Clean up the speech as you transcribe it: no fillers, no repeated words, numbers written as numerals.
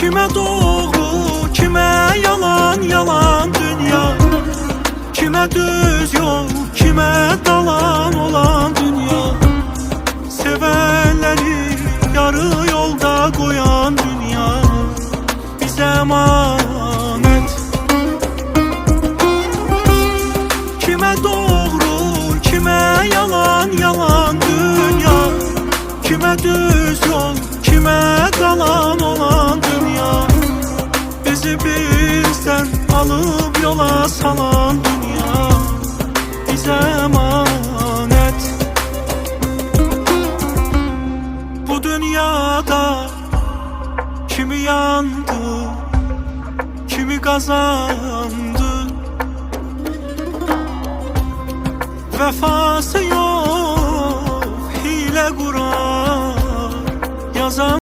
Kime doğru, kime yalan, yalan dünya. Kime düz yol, kime dalan olan dünya. Sevenleri yarı yolda koyan dünya bize emanet. Kime doğru, kime yalan, yalan dünya. Kime düz yol, kime dalan olan dünya. Bizi bizden alıp yola salan dünya bize emanet. Bu dünyada kimi yandı, kimi kazandı. Vefası yok, hile kurar yazan.